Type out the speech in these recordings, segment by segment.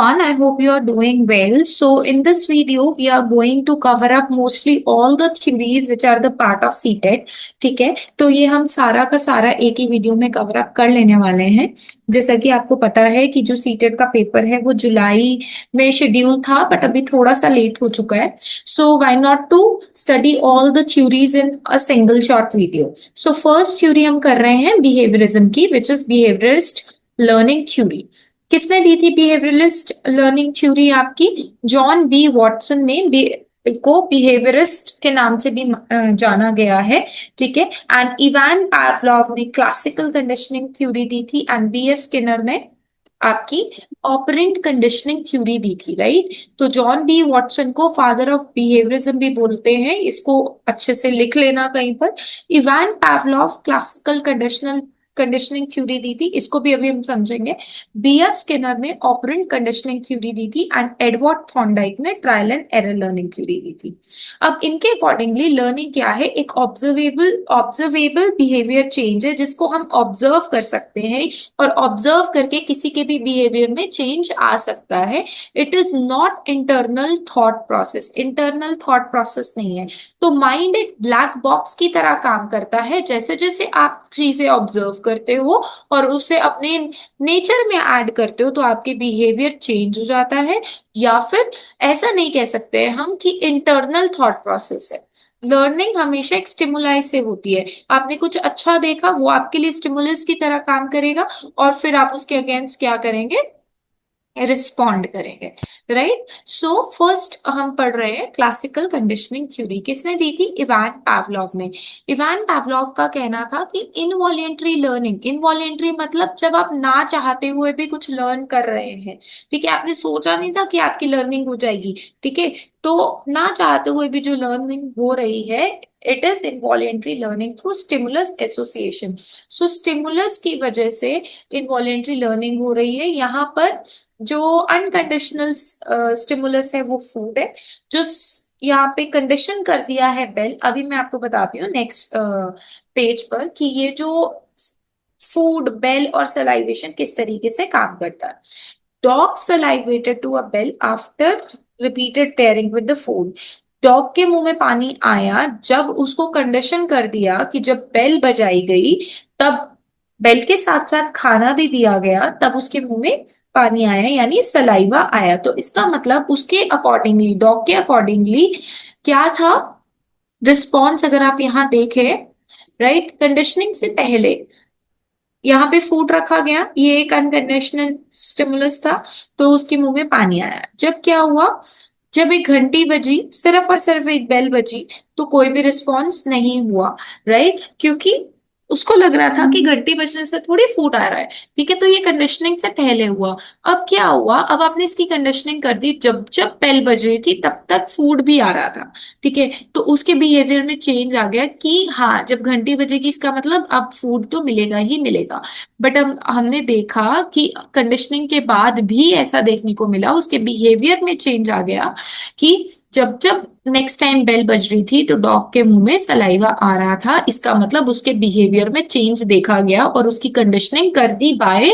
everyone. I hope you are doing well. So, in this video, we are going to cover up mostly all the theories which are the part of CTET. ठीक है, तो ये हम सारा का सारा एक ही वीडियो में कवर अप कर लेने वाले हैं। जैसा कि आपको पता है कि जो सीटेट का पेपर है वो जुलाई में शेड्यूल था, बट अभी थोड़ा सा लेट हो चुका है। So why not to study all the theories in a single short video. So first theory हम कर रहे हैं बिहेवियरिज्म की, which is behaviourist learning theory. किसने दी थी बिहेवियरिस्ट लर्निंग थ्योरी? आपकी जॉन बी वॉटसन ने को बिहेवियरिस्ट के नाम से भी जाना गया है। ठीक है, एंड इवान पावलोव ने क्लासिकल कंडीशनिंग थ्योरी दी थी, एंड बी एफ स्किनर ने आपकी ऑपरेंट कंडीशनिंग थ्योरी दी थी। राइट, तो जॉन बी वॉटसन को फादर ऑफ बिहेवियरिज्म भी बोलते हैं, इसको अच्छे से लिख लेना कहीं पर। Ivan Pavlov classical conditioning theory दी थी, इसको भी अभी हम समझेंगे। बीएफ स्किनर ने ऑपरेंट कंडीशनिंग थ्योरी दी थी, एंड एडवर्ड थॉर्नडाइक ने trial and error learning theory दी थी। अब इनके अकॉर्डिंगली लर्निंग क्या है? एक ऑब्जर्वेबल बिहेवियर चेंज है जिसको हम ऑब्जर्व कर सकते हैं, और ऑब्जर्व करके किसी के भी बिहेवियर में चेंज आ सकता है। It is not internal thought process, internal thought process नहीं है। तो माइंड एक ब्लैक बॉक्स की तरह काम करता है। जैसे जैसे आप चीजें ऑब्जर्व करते हो और उसे अपने नेचर में ऐड करते हो, तो आपके बिहेवियर चेंज हो जाता है। या फिर ऐसा नहीं कह सकते हैं हम कि इंटरनल थॉट प्रोसेस है। लर्निंग हमेशा एक स्टिमुलाई से होती है। आपने कुछ अच्छा देखा, वो आपके लिए स्टिमुलस की तरह काम करेगा, और फिर आप उसके अगेंस्ट क्या करेंगे? रिस्पॉन्ड करेंगे। राइट, सो फर्स्ट हम पढ़ रहे हैं क्लासिकल कंडीशनिंग थ्योरी। किसने दी थी? इवान पावलोव ने। इवान पावलोव का कहना था कि इनवॉलेंट्री लर्निंग, इनवॉलेंट्री मतलब जब आप ना चाहते हुए भी कुछ लर्न कर रहे हैं। ठीक है, आपने सोचा नहीं था कि आपकी लर्निंग हो जाएगी। ठीक है, तो ना चाहते हुए भी जो लर्निंग हो रही है, it is involuntary learning through stimulus association. So stimulus की वजह से इनवॉलेंट्री लर्निंग हो रही है। यहाँ पर जो अनकंडीशनल स्टिमुलस है वो फूड है। जो यहाँ पे कंडीशन कर दिया है बेल, अभी मैं आपको बताती हूँ नेक्स्ट पेज पर कि ये जो फूड, बेल और सलाइवेशन किस तरीके से काम करता है। Dog salivated to a bell after repeated pairing with the food. Dog के मुंह में पानी आया जब उसको कंडीशन कर दिया कि जब बेल बजाई गई, तब बेल के साथ साथ खाना भी दिया गया, तब उसके मुंह में पानी आया, यानी सलाइवा आया। तो इसका मतलब उसके अकॉर्डिंगली, डॉग के अकॉर्डिंगली क्या था रिस्पॉन्स? अगर आप यहाँ देखें, राइट, कंडीशनिंग से पहले यहाँ पे फूड रखा गया, ये एक अनकंडीशनल स्टिमुलस था, तो उसके मुंह में पानी आया। जब क्या हुआ? जब एक घंटी बजी, सिर्फ और सिर्फ एक बेल बजी, तो कोई भी रिस्पॉन्स नहीं हुआ। राइट, क्योंकि उसको लग रहा था कि घंटी बजने से थोड़ी फूड आ रहा है। ठीक है, तो ये कंडीशनिंग से पहले हुआ। अब क्या हुआ? अब आपने इसकी कंडीशनिंग कर दी, जब जब बेल बज रही थी तब तक फूड भी आ रहा था। ठीक है, तो उसके बिहेवियर में चेंज आ गया कि हाँ, जब घंटी बजेगी इसका मतलब अब फूड तो मिलेगा ही मिलेगा। बट हमने देखा कि कंडीशनिंग के बाद भी ऐसा देखने को मिला, उसके बिहेवियर में चेंज आ गया कि जब जब नेक्स्ट टाइम बेल बज रही थी तो डॉग के मुंह में सलाइवा आ रहा था। इसका मतलब उसके बिहेवियर में चेंज देखा गया, और उसकी कंडीशनिंग कर दी by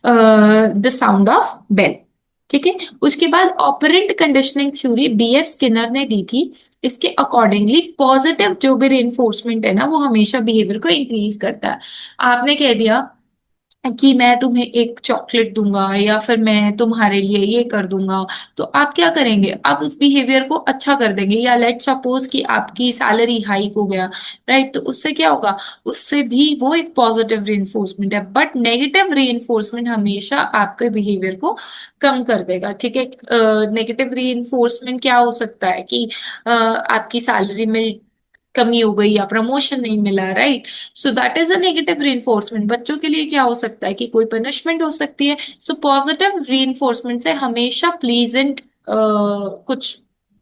the sound of bell. ठीक है, उसके बाद operant conditioning theory BF Skinner ने दी थी। इसके अकॉर्डिंगली पॉजिटिव जो भी रेनफोर्समेंट है ना, वो हमेशा बिहेवियर को इंक्रीज करता है। आपने कह दिया कि मैं तुम्हें एक चॉकलेट दूंगा, या फिर मैं तुम्हारे लिए ये कर दूंगा, तो आप क्या करेंगे? आप उस बिहेवियर को अच्छा कर देंगे। या लेट सपोज कि आपकी सैलरी हाइक हो गया, राइट, तो उससे क्या होगा? उससे भी वो एक पॉजिटिव रीइंफोर्समेंट है। बट नेगेटिव रीइंफोर्समेंट हमेशा आपके बिहेवियर को कम कर देगा। ठीक है, नेगेटिव रीइंफोर्समेंट क्या हो सकता है कि आपकी सैलरी में कमी हो गई या प्रमोशन नहीं मिला, right. So that is a negative reinforcement. बच्चों के लिए क्या हो सकता है कि कोई पनिशमेंट हो सकती है। सो पॉजिटिव रीइंफोर्समेंट से हमेशा प्लीजेंट कुछ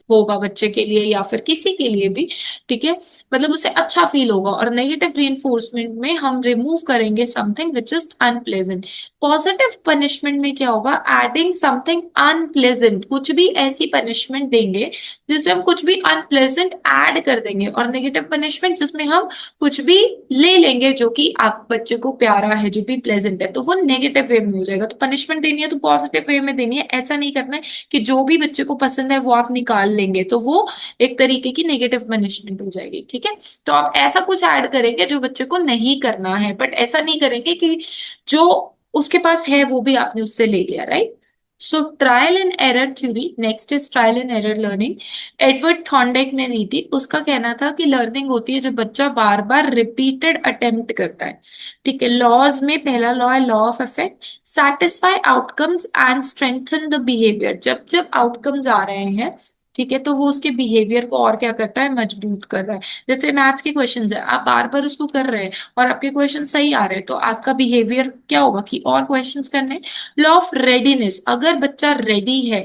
होगा बच्चे के लिए या फिर किसी के लिए भी, ठीक है, मतलब उसे अच्छा फील होगा। और नेगेटिव रिइंफोर्समेंट में हम रिमूव करेंगे something which is unpleasant. Positive punishment में क्या होगा, एडिंग समथिंग अनप्लेजेंट, कुछ भी ऐसी पनिशमेंट देंगे जिसमें हम कुछ भी अनप्लेजेंट ऐड कर देंगे। और नेगेटिव पनिशमेंट जिसमें हम कुछ भी ले लेंगे जो कि आप बच्चे को प्यारा है, जो भी प्लेजेंट है, तो वो नेगेटिव वे में हो जाएगा। तो पनिशमेंट देनी है तो पॉजिटिव वे में देनी है, ऐसा नहीं करना है कि जो भी बच्चे को पसंद है वो आप निकाल लेंगे, तो वो एक तरीके की नेगेटिव पनिशमेंट हो जाएगी, ठीक है। तो आप ऐसा कुछ ऐड करेंगे जो बच्चे को नहीं करना है, बट ऐसा नहीं करेंगे कि जो उसके पास है वो भी आपने उससे ले लिया, right. So trial and error theory, next is trial and error learning. Edward Thorndike ने दी थी, उसका कहना था कि लर्निंग होती है जब बच्चा बार बार रिपीटेड अटेम्प्ट करता है, ठीक है। लॉज में पहला लॉ है law of effect, satisfy outcomes and strengthen the behaviour. जब जब आउटकम्स आ रहे हैं, ठीक है, तो वो उसके बिहेवियर को और क्या करता है, मजबूत कर रहा है। जैसे मैथ्स के क्वेश्चंस है, आप बार बार उसको कर रहे हैं और आपके क्वेश्चन सही आ रहे हैं, तो आपका बिहेवियर क्या होगा कि और क्वेश्चंस करने। लॉ ऑफ रेडीनेस, अगर बच्चा रेडी है,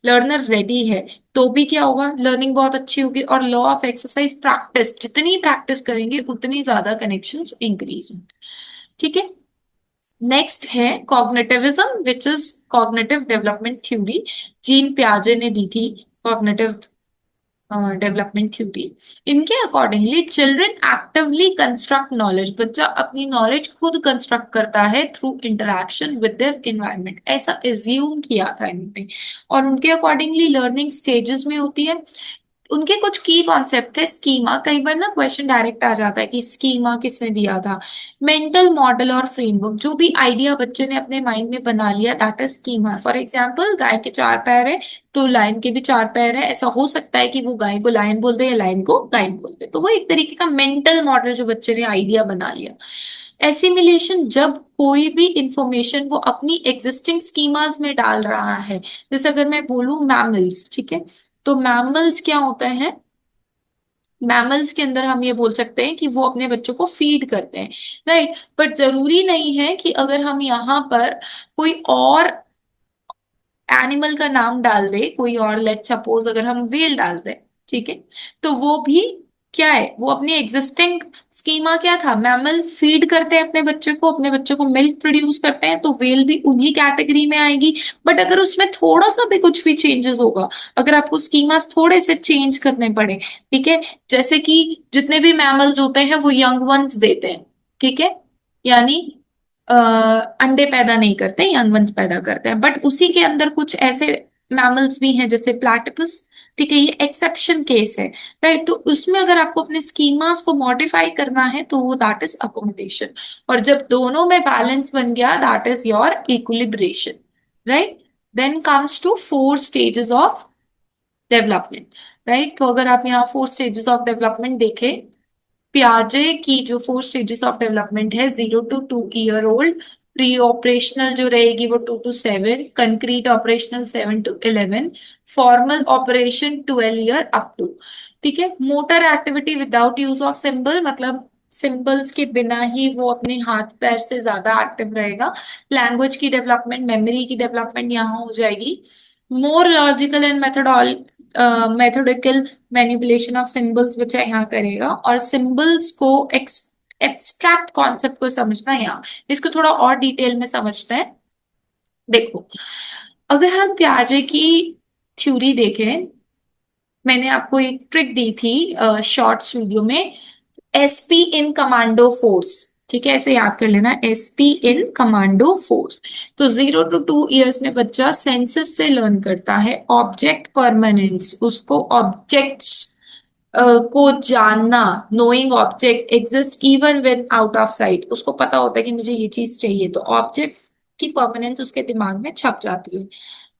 लर्नर रेडी है, तो भी क्या होगा, लर्निंग बहुत अच्छी होगी। और लॉ ऑफ एक्सरसाइज, प्रैक्टिस, जितनी प्रैक्टिस करेंगे उतनी ज्यादा कनेक्शंस इंक्रीज होंगे, ठीक है। नेक्स्ट है cognitivism which is cognitive development theory. Jean पियाजे ने दी थी कॉग्निटिव डेवलपमेंट थ्योरी। इनके accordingly children actively construct knowledge, बच्चा अपनी नॉलेज खुद कंस्ट्रक्ट करता है through interaction with their environment, ऐसा एज्यूम किया था इन्होंने। और उनके अकॉर्डिंगली लर्निंग स्टेजेस में होती है। उनके कुछ की कॉन्सेप्ट थे, स्कीमा, कई बार ना क्वेश्चन डायरेक्ट आ जाता है कि स्कीमा किसने दिया था। मेंटल मॉडल और फ्रेमवर्क, जो भी आइडिया बच्चे ने अपने माइंड में बना लिया, that is schema. For example, गाय के चार पैर है तो लायन के भी चार पैर है, ऐसा हो सकता है कि वो गाय को लायन बोल दे या लायन को गाय बोल दे, तो वो एक तरीके का मेंटल मॉडल जो बच्चे ने आइडिया बना लिया। एसिमिलेशन, जब कोई भी इंफॉर्मेशन वो अपनी एग्जिस्टिंग स्कीमाज में डाल रहा है। जैसे अगर मैं बोलूं मैमल्स, ठीक है, तो मैमल्स क्या होता है, मैमल्स के अंदर हम ये बोल सकते हैं कि वो अपने बच्चों को फीड करते हैं, राइट। बट जरूरी नहीं है कि अगर हम यहाँ पर कोई और एनिमल का नाम डाल दे, कोई और, लेट सपोज अगर हम व्हेल डाल दें, ठीक है, तो वो भी क्या है, वो अपनी एग्जिस्टिंग स्कीमा क्या था, मैमल फीड करते हैं अपने बच्चे को, अपने बच्चे को मिल्क प्रोड्यूस करते हैं, तो व्हेल भी उन्हीं कैटेगरी में आएगी। बट अगर उसमें थोड़ा सा भी कुछ भी चेंजेस होगा, अगर आपको स्कीमास थोड़े से चेंज करने पड़े, ठीक है, जैसे कि जितने भी मैमल्स होते हैं वो यंग वंस देते हैं, ठीक है, यानी अंडे पैदा नहीं करते, यंग वंस पैदा करते हैं। बट उसी के अंदर कुछ ऐसे मैमल्स भी हैं जैसे प्लैटिपस, ठीक है, ये एक्सेप्शन केस है, राइट। तो उसमें अगर आपको अपने स्कीमास को मॉडिफाई करना है तो वो दैट इज अकोमोडेशन। और जब दोनों में बैलेंस बन गया, that is your equilibration, right. Then comes to four stages of development, right. तो अगर आप यहाँ फोर स्टेजेस ऑफ डेवलपमेंट देखें, पियाजे की जो फोर स्टेजेस ऑफ डेवलपमेंट है, 0 to 2 year old, pre operational जो रहेगी वो 2 to 7, concrete operational 7 to 11, formal operation 12 year up to, ठीक है। Motor activity without use of symbol, मतलब सिंबल्स के बिना ही वो अपने हाथ पैर से ज्यादा एक्टिव रहेगा। लैंग्वेज की डेवलपमेंट, मेमोरी की डेवलपमेंट यहाँ हो जाएगी। More logical and methodical manipulation of symbols बच्चा यहाँ करेगा। और सिंबल्स को एब्स्ट्रैक्ट कॉन्सेप्ट को समझना, यहाँ इसको थोड़ा और डिटेल में समझते हैं। देखो, अगर हम पियाजे की थ्योरी देखें, मैंने आपको एक ट्रिक दी थी शॉर्ट्स वीडियो में, एसपी इन कमांडो फोर्स, ठीक है, ऐसे याद कर लेना, एसपी इन कमांडो फोर्स। तो 0 to 2 years में बच्चा सेंसेस से लर्न करता है, ऑब्जेक्ट परमानेंस, उसको ऑब्जेक्ट्स को जानना, knowing object exist even when out of site, उसको पता होता है कि मुझे ये चीज चाहिए, तो ऑब्जेक्ट की परमानेंस उसके दिमाग में छप जाती है।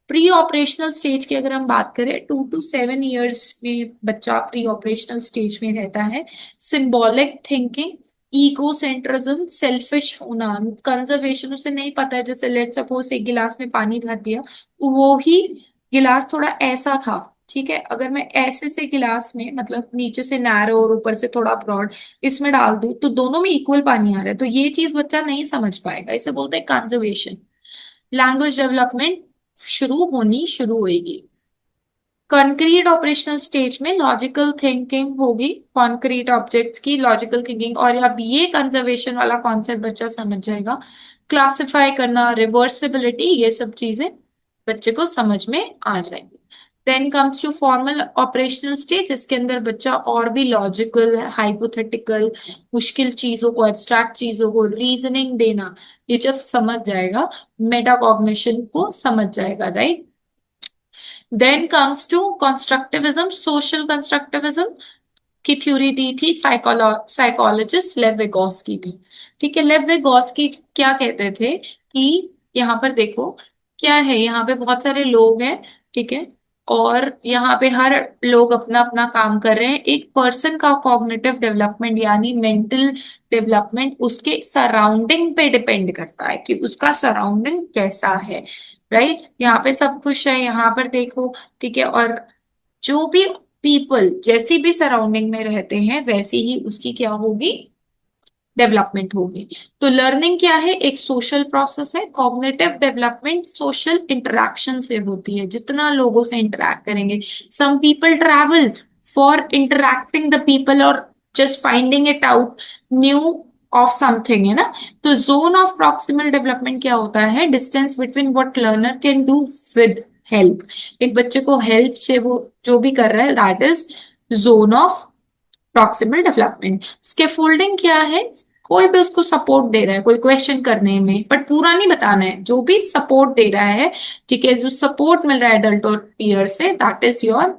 प्री ऑपरेशनल स्टेज की अगर हम बात करें, 2 to 7 years में बच्चा प्री ऑपरेशनल स्टेज में रहता है। Symbolic thinking, ego centrism, selfish होना, कंजर्वेशन, उसे नहीं पता है, जैसे लेट सपोज एक गिलास में पानी भर दिया, वो ही गिलास थोड़ा ऐसा था, ठीक है, अगर मैं ऐसे से गिलास में, मतलब नीचे से नैरो और ऊपर से थोड़ा ब्रॉड, इसमें डाल दूं तो दोनों में इक्वल पानी आ रहा है, तो ये चीज बच्चा नहीं समझ पाएगा, इसे बोलते हैं कंजर्वेशन। लैंग्वेज डेवलपमेंट शुरू होनी शुरू होएगी, कॉन्क्रीट ऑपरेशनल स्टेज में लॉजिकल थिंकिंग होगी, कॉन्क्रीट ऑब्जेक्ट्स की लॉजिकल थिंकिंग, और अब ये कंजर्वेशन वाला कॉन्सेप्ट बच्चा समझ जाएगा। क्लासिफाई करना, रिवर्सिबिलिटी, ये सब चीजें बच्चे को समझ में आ जाएंगी। Then comes to formal operational stage, इसके अंदर बच्चा और भी लॉजिकल, हाइपोथेटिकल, मुश्किल चीजों को, एब्स्ट्रैक्ट चीजों को रीजनिंग देना, ये जब समझ जाएगा, मेटाकॉग्निशन को समझ जाएगा, right. Then comes to constructivism, social constructivism की थ्योरी दी थी साइकोलॉजिस्ट लेव विगोस्की की। ठीक है, लेव विगोस्की क्या कहते थे कि यहाँ पर देखो क्या है, यहाँ पे बहुत सारे लोग हैं, ठीक है, और यहाँ पे हर लोग अपना अपना काम कर रहे हैं। एक पर्सन का कॉग्निटिव डेवलपमेंट यानी मेंटल डेवलपमेंट उसके सराउंडिंग पे डिपेंड करता है कि उसका सराउंडिंग कैसा है, राइट। यहाँ पे सब खुश है, यहाँ पर देखो, ठीक है, और जो भी पीपल जैसी भी सराउंडिंग में रहते हैं वैसी ही उसकी क्या होगी, डेवलपमेंट होगी। तो लर्निंग क्या है, एक सोशल प्रोसेस है। कॉग्निटिव डेवलपमेंट सोशल इंटरेक्शन से होती है, जितना लोगों से इंटरेक्ट करेंगे। Some people travel for interacting the people और just finding it out new of something, है ना। तो जोन ऑफ प्रॉक्सिमल डेवलपमेंट क्या होता है, distance between what learner can do with help. एक बच्चे को हेल्प से वो जो भी कर रहा है, that is zone of proximal development. Scaffolding क्या है, कोई भी उसको सपोर्ट दे रहा है कोई क्वेश्चन करने में, बट पूरा नहीं बताना है, जो भी सपोर्ट दे रहा है, ठीक है, जो सपोर्ट मिल रहा है एडल्ट और पीयर से, दैट इज योर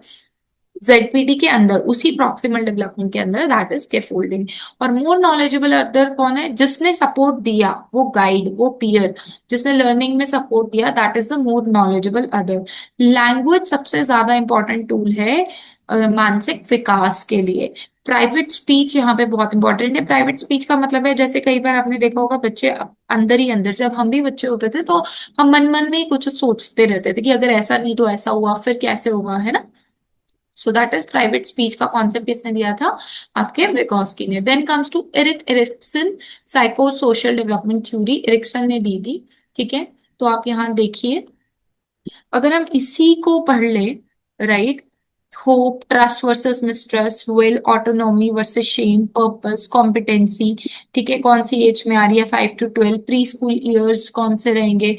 जेडपीडी के अंदर, उसी प्रॉक्सिमल डेवलपमेंट के अंदर, दैट इज स्केफोल्डिंग। और मोर नॉलेजेबल अदर कौन है, जिसने सपोर्ट दिया, वो गाइड, वो पीयर, जिसने लर्निंग में सपोर्ट दिया, that is the more knowledgeable other. Language सबसे ज्यादा इंपॉर्टेंट टूल है मानसिक विकास के लिए। प्राइवेट स्पीच यहाँ पे बहुत इंपॉर्टेंट है। प्राइवेट स्पीच का मतलब है, जैसे कई बार आपने देखा होगा बच्चे अंदर ही अंदर, जब हम भी बच्चे होते थे तो हम मन मन में ही कुछ सोचते रहते थे कि अगर ऐसा नहीं तो ऐसा हुआ, फिर कैसे होगा, है ना। So that is private speech का कॉन्सेप्ट किसने दिया था, आपके विगोस्की ने। Then comes to Erik Erikson, psycho social development theory, Erikson ने दी थी, ठीक है। तो आप यहाँ देखिए, अगर हम इसी को पढ़ ले, right, hope, trust versus mistrust, will, autonomy versus shame, purpose, competency, ठीक है, कौन सी एज में आ रही है, 5 to 12, प्री स्कूल ईयर्स कौन से रहेंगे,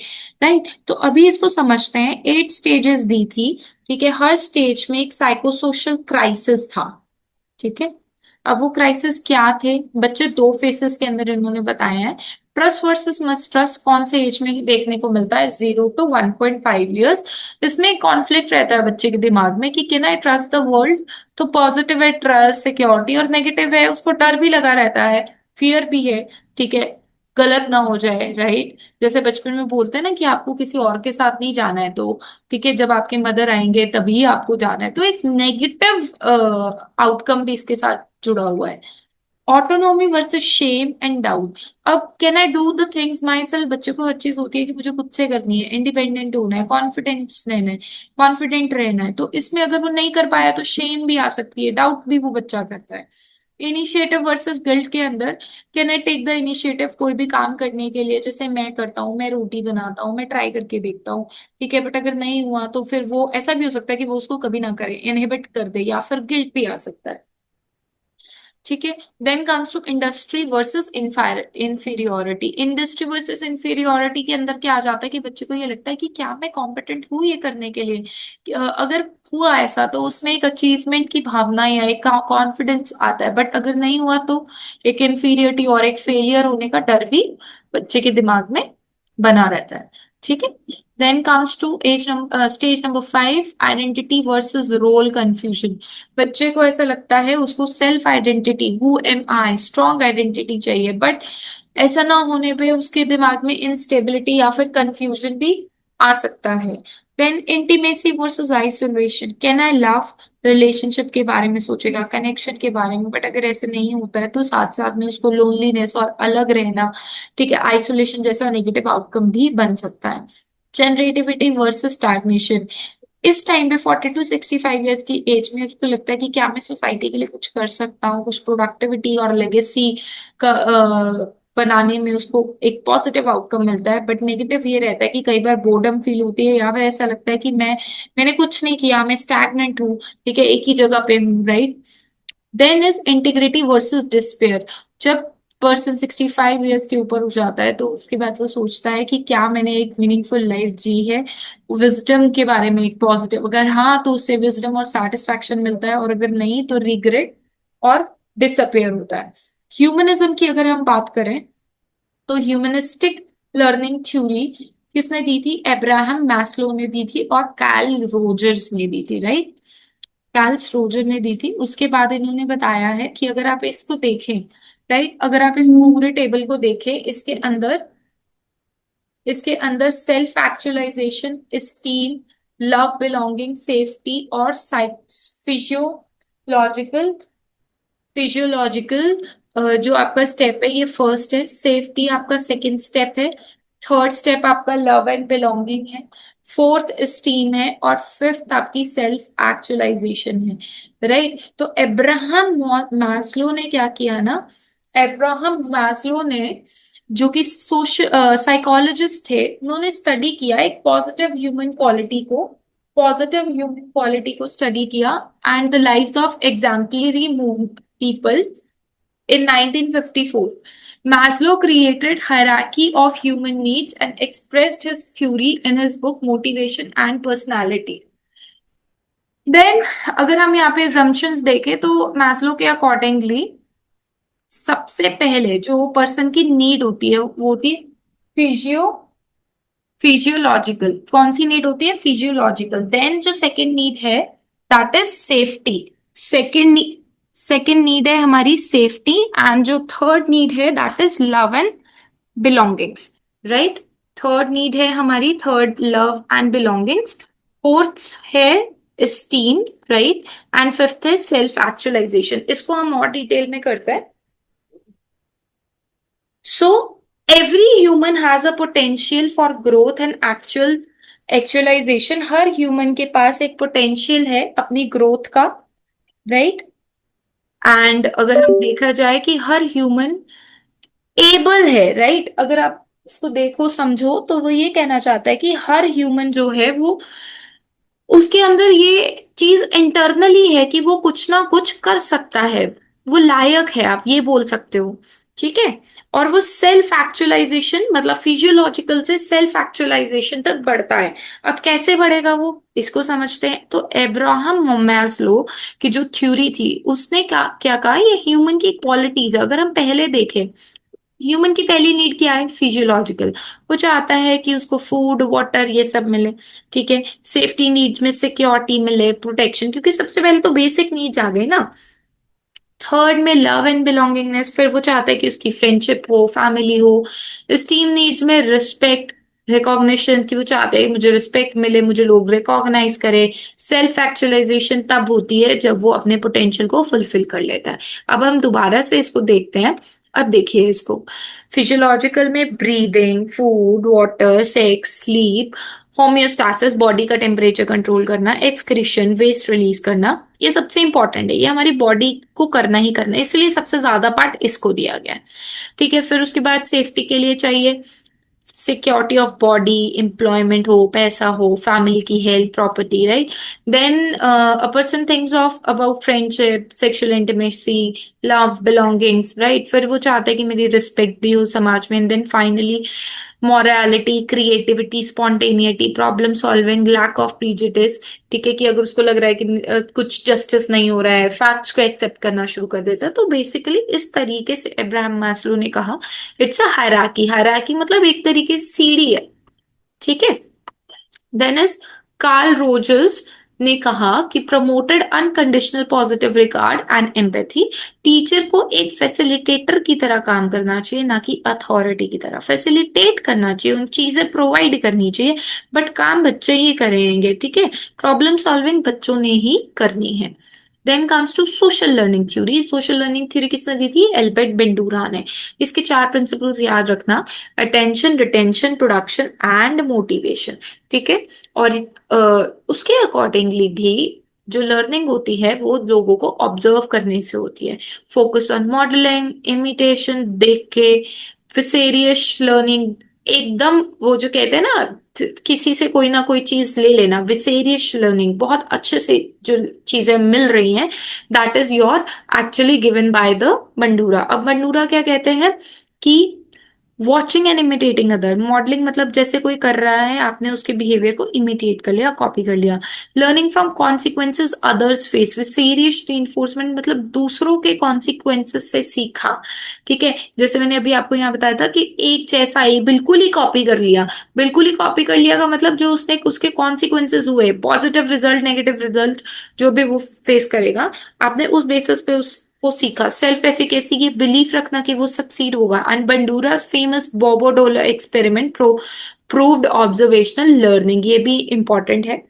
राइट। तो अभी इसको समझते हैं, 8 स्टेजेस दी थी, ठीक है, हर स्टेज में एक साइकोसोशल क्राइसिस था, ठीक है। अब वो क्राइसिस क्या थे, बच्चे दो फेसेस के अंदर इन्होंने बताया है। ट्रस्ट वर्सेस मिसट्रस्ट कौन से एज में देखने को मिलता है, 0 to 1.5 ईयर्स। इसमें एक कॉन्फ्लिक्ट रहता है बच्चे के दिमाग में कि can I trust the world. तो पॉजिटिव है ट्रस्ट, सिक्योरिटी, और नेगेटिव है उसको डर भी लगा रहता है, फियर भी है, ठीक है, गलत ना हो जाए, राइट। जैसे बचपन में बोलते हैं ना कि आपको किसी और के साथ नहीं जाना है, तो ठीक है, जब आपके मदर आएंगे तभी आपको जाना है, तो एक नेगेटिव आउटकम भी इसके साथ जुड़ा हुआ है। Autonomy versus shame and doubt. अब can I do the things myself, बच्चे को हर चीज होती है कि मुझे खुद से करनी है, इंडिपेंडेंट होना है, कॉन्फिडेंस रहना है, कॉन्फिडेंट रहना है। तो इसमें अगर वो नहीं कर पाया तो शेम भी आ सकती है, डाउट भी वो बच्चा करता है। इनिशिएटिव वर्सेस गिल्ट के अंदर, can I take the initiative कोई भी काम करने के लिए, जैसे मैं करता हूँ, मैं रोटी बनाता हूँ, मैं ट्राई करके देखता हूँ, ठीक है, बट अगर नहीं हुआ तो फिर वो ऐसा भी हो सकता है कि वो उसको कभी ना करे, इनहिबिट कर दे, या फिर गिल्ट भी आ सकता है, ठीक है। Then comes to industry versus inferiority. Industry versus inferiority के अंदर क्या आ जाता है कि बच्चे को ये लगता है कि क्या मैं कॉम्पिटेंट हूँ ये करने के लिए, अगर हुआ ऐसा तो उसमें एक अचीवमेंट की भावना या एक कॉन्फिडेंस आता है, बट अगर नहीं हुआ तो एक इंफीरियरिटी और एक फेलियर होने का डर भी बच्चे के दिमाग में बना रहता है, ठीक है। Then comes to stage number 5, identity versus role confusion. बच्चे को ऐसा लगता है, उसको self identity, who am I, strong identity चाहिए, बट ऐसा ना होने पे उसके दिमाग में इंस्टेबिलिटी या फिर कंफ्यूजन भी आ सकता है। Then intimacy versus isolation, can I love, relationship के बारे में सोचेगा, कनेक्शन के बारे में, बट अगर ऐसे नहीं होता है तो साथ साथ में उसको लोनलीनेस और अलग रहना, ठीक है, आइसोलेशन जैसा नेगेटिव आउटकम भी बन सकता है। जनरेटिविटी वर्सेस स्टैग्नेशन, इस टाइम पे 40 to 65 ईयर्स की एज में उसको लगता है कि क्या मैं सोसाइटी के लिए कुछ कर सकता हूँ, कुछ प्रोडक्टिविटी और लेगेसी का बनाने में उसको एक पॉजिटिव आउटकम मिलता है, बट नेगेटिव ये रहता है कि कई बार बोर्डम फील होती है या फिर ऐसा लगता है कि मैंने कुछ नहीं किया, मैं स्टैग्नेंट हूँ, ठीक है, एक ही जगह पे हूँ, right. Then is integrity versus despair. जब पर्सन 65 ईयर्स के ऊपर हो जाता है तो उसके बाद वो सोचता है कि क्या मैंने एक मीनिंगफुल लाइफ जी है। विजडम के बारे में एक पॉजिटिव, अगर हाँ तो उससे विजडम और सेटिस्फैक्शन मिलता है, और अगर नहीं तो रिग्रेट और डिसअपेयर होता है। ह्यूमनिज्म की अगर हम बात करें तो ह्यूमनिस्टिक लर्निंग थ्योरी किसने दी थी? अब्राहम मैस्लो ने दी थी और कार्ल रोजर्स ने दी थी, राइट। कार्ल्स रोजर ने दी थी। उसके बाद इन्होंने बताया है कि अगर आप इसको देखें, राइट, अगर आप इस पूरे टेबल को देखें, इसके अंदर self actualization, esteem, love, belonging, safety और फिजियोलॉजिकल फिजियोलॉजिकल जो आपका स्टेप है, ये फर्स्ट है। सेफ्टी आपका सेकंड स्टेप है। थर्ड स्टेप आपका लव एंड बिलोंगिंग है। फोर्थ स्टीम है। और फिफ्थ आपकी सेल्फ एक्चुअलाइजेशन है, राइट। तो अब्राहम मैस्लो ने क्या किया ना, अब्राहम मैस्लो ने, जो कि सोशल साइकोलॉजिस्ट थे, उन्होंने स्टडी किया एक पॉजिटिव ह्यूमन क्वालिटी को स्टडी किया and the lives of exemplary people in 1954. Maslow created hierarchy of human needs and expressed his theory in his book Motivation and Personality. Then अगर हम यहाँ पे assumptions देखें तो मैस्लो के अकॉर्डिंगली सबसे पहले जो पर्सन की नीड होती है वो होती है फिजियो फिजियोलॉजिकल। कौन सी नीड होती है? फिजियोलॉजिकल। देन जो सेकंड नीड है that is safety. Second second need है हमारी सेफ्टी। एंड जो थर्ड नीड है that is love and belongings, right. Third need है हमारी third love and belongings. Fourth है स्टीम, राइट। एंड फिफ्थ है सेल्फ एक्चुअलाइजेशन। इसको हम और डिटेल में करते हैं। So every human has a potential for growth and actualization. Her human के पास एक पोटेंशियल है अपनी ग्रोथ का, राइट। एंड अगर हम देखा जाए कि हर ह्यूमन एबल है, राइट, अगर आप इसको देखो समझो तो वो ये कहना चाहता है कि हर ह्यूमन जो है वो, उसके अंदर ये चीज इंटरनली है कि वो कुछ ना कुछ कर सकता है, वो लायक है, आप ये बोल सकते हो, ठीक है। और वो सेल्फ एक्चुअलाइजेशन मतलब फिजियोलॉजिकल से सेल्फ एक्चुअलाइजेशन तक बढ़ता है। अब कैसे बढ़ेगा वो, इसको समझते हैं। तो अब्राहम मैस्लो की जो थ्योरी थी उसने क्या कहा, ये ह्यूमन की क्वालिटीज, अगर हम पहले देखें, ह्यूमन की पहली नीड क्या है? फिजियोलॉजिकल। वो चाहता है कि उसको फूड वाटर ये सब मिले, ठीक है। सेफ्टी नीड्स में सिक्योरिटी मिले, प्रोटेक्शन, क्योंकि सबसे पहले तो बेसिक नीड्स आ गई ना। थर्ड में लव एंड बिलोंगिंगनेस, फिर वो चाहता है कि उसकी फ्रेंडशिप हो, फैमिली हो। स्टीम नीड्स में रिस्पेक्ट, रिकॉग्निशन, कि वो चाहते हैं मुझे रिस्पेक्ट मिले, मुझे लोग रिकॉग्नाइज करे। सेल्फ एक्चुअलाइजेशन तब होती है जब वो अपने पोटेंशियल को फुलफिल कर लेता है। अब हम दोबारा से इसको देखते हैं। अब देखिए इसको, फिजियोलॉजिकल में breathing, food, water, sex, sleep, homeostasis, body का टेम्परेचर कंट्रोल करना, एक्सक्रीशन, वेस्ट रिलीज करना, ये सबसे इंपॉर्टेंट है, ये हमारी बॉडी को करना ही करना है, इसलिए सबसे ज्यादा पार्ट इसको दिया गया है, ठीक है। फिर उसके बाद सेफ्टी के लिए चाहिए सिक्योरिटी ऑफ बॉडी, एम्प्लॉयमेंट हो, पैसा हो, फैमिली की health, property, right. Then a person thinks of about friendship, sexual intimacy, love, belongings, right. फिर वो चाहता है कि मेरी रिस्पेक्ट भी हो समाज में। Then finally morality, creativity, spontaneity, problem solving, lack of prejudice, ठीक है, कि अगर उसको लग रहा है कि कुछ जस्टिस नहीं हो रहा है, फैक्ट्स को एक्सेप्ट करना शुरू कर देता है। तो बेसिकली इस तरीके से अब्राहम मैस्लो ने कहा इट्स अ हायरार्की। हायरार्की मतलब एक तरीके से सीढ़ी है, ठीक है। देन इज कार्ल रोजर्स ने कहा कि promoted unconditional positive regard and empathy. Teacher को एक फैसिलिटेटर की तरह काम करना चाहिए, ना कि अथॉरिटी की तरह। फैसिलिटेट करना चाहिए, उन चीजें प्रोवाइड करनी चाहिए, बट काम बच्चे ही करेंगे, ठीक है। प्रॉब्लम सॉल्विंग बच्चों ने ही करनी है। Then comes to social learning theory. Social learning theory किसने दी थी? एल्बर्ट बेंडूरा ने। इसके 4 प्रिंसिपल्स याद रखना, attention, retention, production and motivation, ठीक है। और उसके अकॉर्डिंगली भी जो लर्निंग होती है वो लोगों को ऑब्जर्व करने से होती है। फोकस ऑन मॉडलिंग, इमिटेशन, देख के, विसेरियस लर्निंग, एकदम वो जो कहते हैं ना, किसी से कोई ना कोई चीज ले लेना, विसेरियस लर्निंग, बहुत अच्छे से जो चीजें मिल रही हैं, that is your actually given by the Bandura. अब बंडूरा क्या कहते हैं कि watching and imitating other, modelling मतलब जैसे कोई कर रहा है आपने उसके बिहेवियर को इमिटेट कर लिया, कॉपी कर लिया। Learning from consequences others face with serious reinforcement, मतलब दूसरों के कॉन्सिक्वेंसेज से सीखा। ठीक है, जैसे मैंने अभी आपको यहाँ बताया था कि एक जैसा ही बिल्कुल ही कॉपी कर लिया, बिल्कुल ही कॉपी कर लिया का मतलब जो उसने उसके कॉन्सिक्वेंसेज हुए, पॉजिटिव रिजल्ट नेगेटिव रिजल्ट जो भी वो फेस करेगा, आपने उस बेसिस पे उसको सीखा। सेल्फ एफिकेसी, ये बिलीफ रखना कि वो सक्सीड होगा। And Bandura's famous bobo doll experiment proved observational learning, ये भी इंपॉर्टेंट है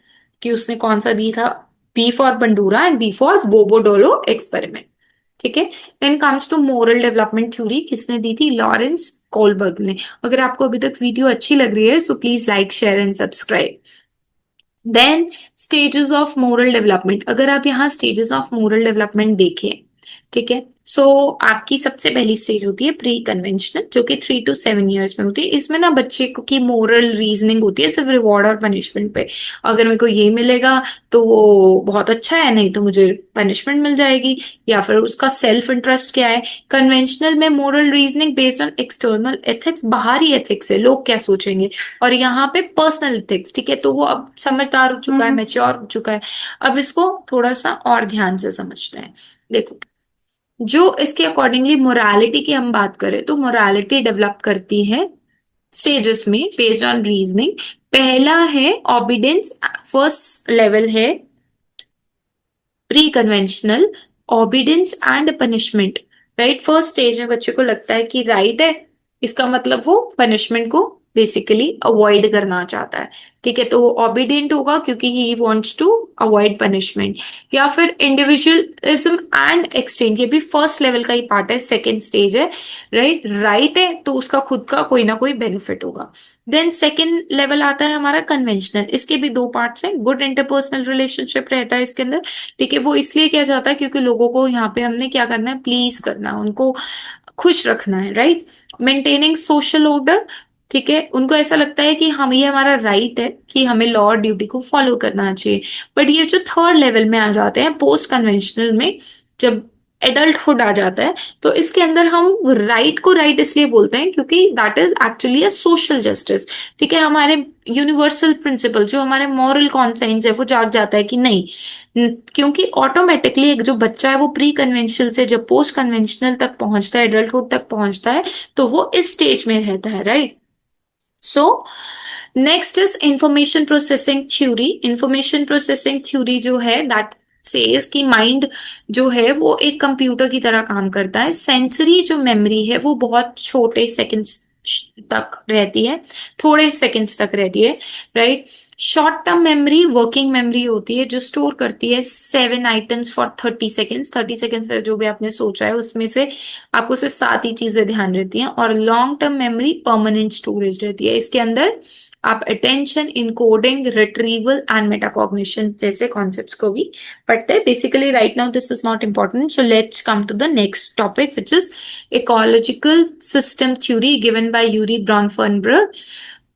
कि उसने कौन सा दी था, B for Bandura and B for bobo doll experiment. ठीक है, then comes to moral development theory, किसने दी थी, लॉरेंस कोलबर्ग ने। अगर आपको अभी तक वीडियो अच्छी लग रही है so please like share and subscribe. Then stages of moral development, अगर आप यहाँ स्टेजेस ऑफ मोरल डेवलपमेंट देखें, ठीक है, सो आपकी सबसे पहली स्टेज होती है प्री कन्वेंशनल, जो कि 3 to 7 years में होती है। इसमें ना बच्चे को की मोरल रीजनिंग होती है सिर्फ रिवॉर्ड और पनिशमेंट पे, अगर मेरे को ये मिलेगा तो वो बहुत अच्छा है, नहीं तो मुझे पनिशमेंट मिल जाएगी, या फिर उसका सेल्फ इंटरेस्ट क्या है। कन्वेंशनल में moral reasoning based on external ethics, बाहरी एथिक्स है, लोग क्या सोचेंगे, और यहाँ पे पर्सनल एथिक्स। ठीक है, तो वो अब समझदार हो चुका है, मैच्योर हो चुका है। अब इसको थोड़ा सा और ध्यान से समझते हैं। देखो, जो इसके अकॉर्डिंगली मोरालिटी की हम बात करें तो मोरालिटी डेवलप करती है स्टेजेस में बेस्ड ऑन रीजनिंग। पहला है ऑबिडेंस, फर्स्ट लेवल है pre conventional, obedience and punishment. Right, first stage में बच्चे को लगता है कि राइट है, इसका मतलब वो पनिशमेंट को बेसिकली अवॉइड करना चाहता है। ठीक है, तो वो ऑबिडेंट होगा क्योंकि he wants to avoid punishment. या फिर इंडिविजुअलिज्म एंड एक्सचेंज, ये भी फर्स्ट लेवल का ही पार्ट है, सेकेंड स्टेज है। राइट, राइट है तो उसका खुद का कोई ना कोई बेनिफिट होगा। देन सेकेंड लेवल आता है हमारा कन्वेंशनल, इसके भी दो पार्ट्स हैं, गुड इंटरपर्सनल रिलेशनशिप रहता है इसके अंदर। ठीक है, वो इसलिए किया जाता है क्योंकि लोगों को यहाँ पे हमने क्या करना है, प्लीज करना है, उनको खुश रखना है। राइट, मेंटेनिंग सोशल ऑर्डर, ठीक है, उनको ऐसा लगता है कि हम, ये हमारा राइट है कि हमें लॉ और ड्यूटी को फॉलो करना चाहिए। बट ये जो थर्ड लेवल में आ जाते हैं पोस्ट कन्वेंशनल में, जब एडल्टहुड आ जाता है, तो इसके अंदर हम राइट को राइट इसलिए बोलते हैं क्योंकि that is actually a social justice. ठीक है, हमारे यूनिवर्सल प्रिंसिपल जो हमारे मॉरल कॉन्साइंस है वो जाग जाता है कि नहीं, क्योंकि ऑटोमेटिकली एक जो बच्चा है वो प्री कन्वेंशनल से जब पोस्ट कन्वेंशनल तक पहुंचता है, एडल्टहुड तक पहुंचता है, तो वो इस स्टेज में रहता है। Right, so next is information processing theory. Information processing theory जो है दैट सेज कि माइंड जो है वो एक कंप्यूटर की तरह काम करता है। सेंसरी जो मेमोरी है वो बहुत छोटे सेकंड्स तक रहती है, थोड़े सेकंड्स तक रहती है। Right, short term memory working memory होती है जो स्टोर करती है 7 आइटम्स फॉर 30 सेकेंड्स। 30 सेकेंड्स में जो भी आपने सोचा है उसमें से आपको सिर्फ 7 ही चीजें ध्यान रहती हैं। और long term memory permanent storage रहती है, इसके अंदर आप attention, encoding, retrieval and metacognition जैसे कॉन्सेप्ट्स को भी पढ़ते हैं। Basically right now this is not important, so let's come to the next topic which is ecological system theory given by Yuri Bronfenbrenner.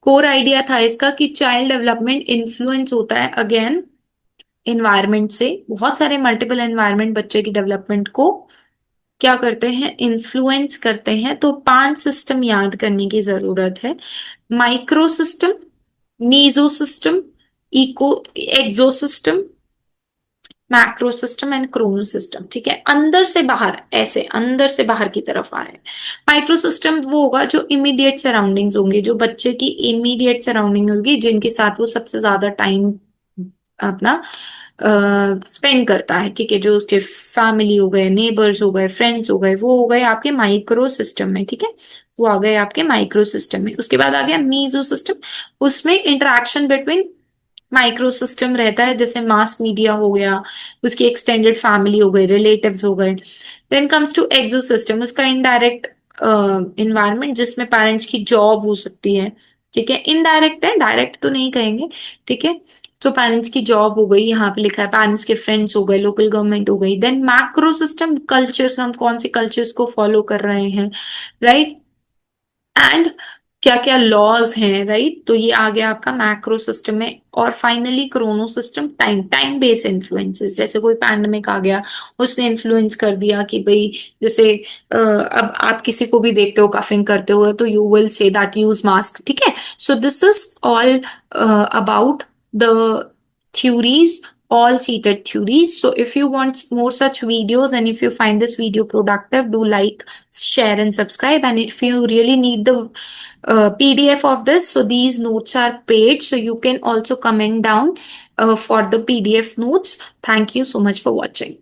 Core idea था इसका कि child development influence होता है अगेन इन्वायरमेंट से। बहुत सारे मल्टीपल एनवायरमेंट बच्चे की डेवलपमेंट को क्या करते हैं, इन्फ्लुएंस करते हैं। तो 5 सिस्टम याद करने की जरूरत है, micro system, meso system, eco exo system, macro system and chrono system. ठीक है, अंदर से बाहर, ऐसे अंदर से बाहर की तरफ आ रहे हैं। माइक्रो सिस्टम वो होगा जो इमीडिएट सराउंडिंग्स होंगे, जो बच्चे की इमीडिएट सराउंडिंग होगी, जिनके साथ वो सबसे ज्यादा टाइम अपना स्पेंड करता है। ठीक है, जो उसके फैमिली हो गए, नेबर्स हो गए, फ्रेंड्स हो गए, वो हो गए आपके माइक्रो सिस्टम में। ठीक है, वो आ गए आपके माइक्रो सिस्टम में। उसके बाद आ गया मीजो सिस्टम, उसमें इंटरेक्शन बिटवीन माइक्रो सिस्टम रहता है, जैसे मास मीडिया हो गया, उसकी एक्सटेंडेड फैमिली हो गई, रिलेटिव्स हो गए। Then comes to exo system, उसका इनडायरेक्ट इन्वायरमेंट जिसमें पेरेंट्स की जॉब हो सकती है। ठीक है, इनडायरेक्ट है, डायरेक्ट तो नहीं कहेंगे। ठीक है, तो पेरेंट्स की जॉब हो गई, यहाँ पे लिखा है पेरेंट्स के फ्रेंड्स हो गए, लोकल गवर्नमेंट हो गई। देन मैक्रो सिस्टम, कल्चर्स, हम कौन से कल्चर्स को फॉलो कर रहे हैं। राइट, एंड क्या क्या लॉज हैं, राइट। तो ये आ गया आपका मैक्रो सिस्टम में। और finally Chrono system, time time based influences, जैसे कोई पैंडमिक आ गया, उसने इन्फ्लुएंस कर दिया कि भाई जैसे अब आप किसी को भी देखते हो कफिंग करते हुए, तो you will say that use mask, ठीक है। So this is all about the theories, all seated theories. So if you want more such videos and if you find this video productive, do like, share and subscribe. And if you really need the PDF of this, so these notes are paid, so you can also comment down for the PDF notes. Thank you so much for watching.